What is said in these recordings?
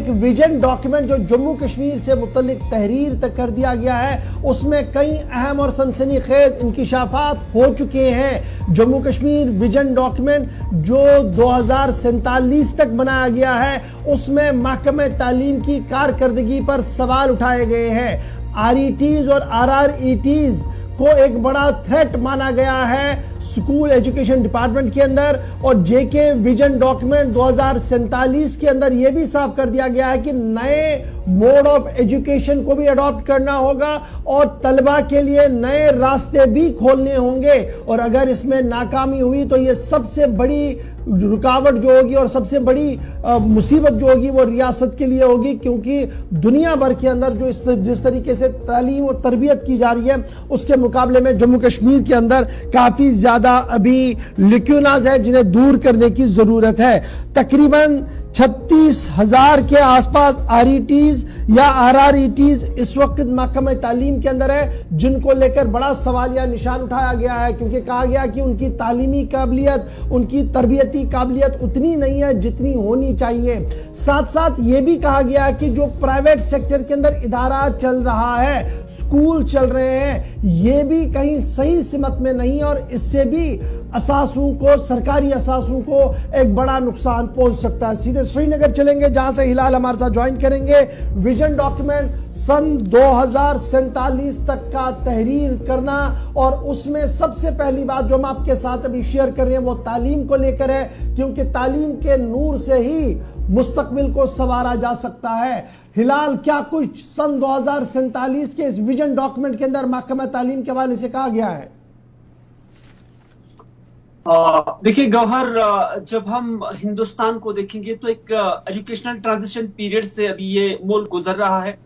एक vision document जो जम्मू कश्मीर से मुतल्लिक तहरीर तक कर दिया गया है, उसमें कई अहम और सनसनीखेज इंकिशाफात हो चुके हैं। जम्मू कश्मीर विजन डॉक्यूमेंट जो 2047 तक बनाया गया है, उसमें महकमे तालीम की कारकर्दगी पर सवाल उठाए गए हैं। RETs और RRETs को एक बड़ा थ्रेट माना गया है स्कूल एजुकेशन डिपार्टमेंट के अंदर, और JK विजन डॉक्यूमेंट 2047 के अंदर यह भी साफ कर दिया गया है कि नए मोड ऑफ एजुकेशन को भी अडॉप्ट करना होगा और तलबा के लिए नए रास्ते भी खोलने होंगे। और अगर इसमें नाकामी हुई तो यह सबसे बड़ी रुकावट जो होगी और सबसे बड़ी मुसीबत जो होगी वो रियासत के लिए होगी, क्योंकि दुनिया भर के अंदर जो जिस तरीके से तालीम और तरबियत की जा रही है उसके मुकाबले में जम्मू कश्मीर के अंदर काफी ज्यादा अभी लिक्यूनाज है जिन्हें दूर करने की जरूरत है। तकरीबन 36,000 के आसपास RETs या RRETs इस वक्त महकमे तालीम के अंदर है, जिनको लेकर बड़ा सवालिया निशान उठाया गया है, क्योंकि कहा गया कि उनकी तालीमी काबिलियत, उनकी तरबियती काबिलियत उतनी नहीं है जितनी होनी चाहिए। साथ साथ ये भी कहा गया है कि जो प्राइवेट सेक्टर के अंदर इदारा चल रहा है, स्कूल चल रहे हैं, ये भी कहीं सही सिमत में नहीं, और इससे भी असासों को, सरकारी असासों को एक बड़ा नुकसान पहुंच सकता है। सीधे श्रीनगर चलेंगे जहां से हिलाल हमारे साथ ज्वाइन करेंगे। विजन डॉक्यूमेंट सन 2047 तक का तहरीर करना, और उसमें सबसे पहली बात जो हम आपके साथ अभी शेयर कर रहे हैं वो तालीम को लेकर है, क्योंकि तालीम के नूर से ही मुस्तकबिल को संवारा जा सकता है। हिलाल, क्या कुछ सन 2047 के इस विजन डॉक्यूमेंट के अंदर महकमा तालीम के हवाले से कहा गया है? देखिए गौहर, जब हम हिंदुस्तान को देखेंगे तो एक एजुकेशनल ट्रांजिशन पीरियड से अभी ये मुल्क गुजर रहा है,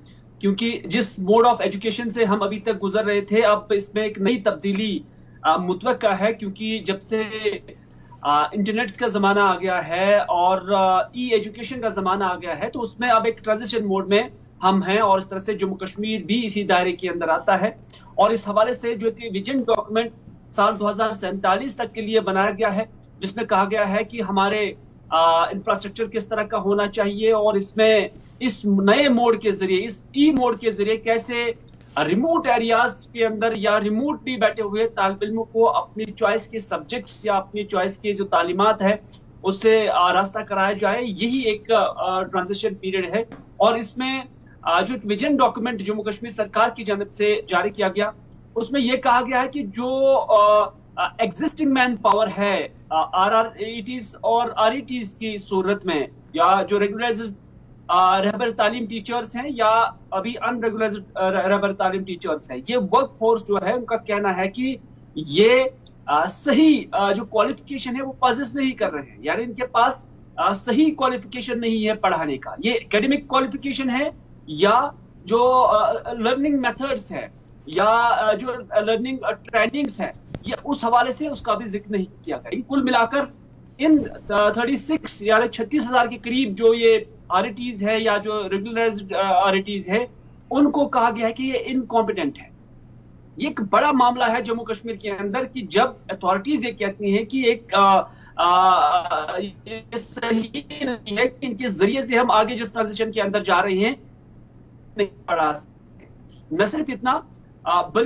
क्योंकि जिस मोड ऑफ एजुकेशन से हम अभी तक गुजर रहे थे, अब इसमें एक नई तब्दीली मुतवक्का है, क्योंकि जब से इंटरनेट का जमाना आ गया है और एजुकेशन का जमाना आ गया है, तो उसमें अब एक ट्रांजिशन मोड में हम हैं, और इस तरह से जम्मू कश्मीर भी इसी दायरे के अंदर आता है। और इस हवाले से जो कि विजन डॉक्यूमेंट साल 2047 तक के लिए बनाया गया है, जिसमें कहा गया है कि हमारे इंफ्रास्ट्रक्चर किस तरह का होना चाहिए, और इसमें इस नए मोड के जरिए, इस मोड के जरिए कैसे रिमोट एरियाज के अंदर या रिमोटली बैठे हुए तालिब इल्मों को अपनी चॉइस के सब्जेक्ट्स या अपनी चॉइस के जो तालीमात है उससे रास्ता कराया जाए। यही एक ट्रांजिशन पीरियड है। और इसमें जो एक विजन डॉक्यूमेंट जम्मू कश्मीर सरकार की जानिब से जारी किया गया, उसमें यह कहा गया है कि जो एग्जिस्टिंग मैन पावर है RRETs और RETs की सूरत में, या जो रेगुलराइज्ड रहबर तालीम टीचर्स हैं या अभी अनरेगुलराइज्ड रहबर तालीम टीचर्स हैं, ये वर्क फोर्स जो है उनका कहना है कि ये सही जो क्वालिफिकेशन है वो पॉजेस नहीं कर रहे हैं, यानी इनके पास सही क्वालिफिकेशन नहीं है पढ़ाने का। ये एकेडमिक क्वालिफिकेशन है या जो लर्निंग मेथड्स है या जो लर्निंग ट्रेनिंग्स है, ये उस हवाले से उसका भी जिक्र नहीं किया गया। कुल मिलाकर इन 36 यानी 36,000 के करीब जो ये RETs है या जो रेगुलराइज्ड RETs है, उनको कहा गया है कि ये इनकॉम्पिटेंट है। ये एक बड़ा मामला है जम्मू कश्मीर के अंदर कि जब अथॉरिटीज ये कहती हैं कि एक ये सही नहीं है कि इनके जरिए से हम आगे जिस ट्रांजिशन के अंदर जा रहे हैं नहीं पढ़ा सकते। न सिर्फ इतना बल्कि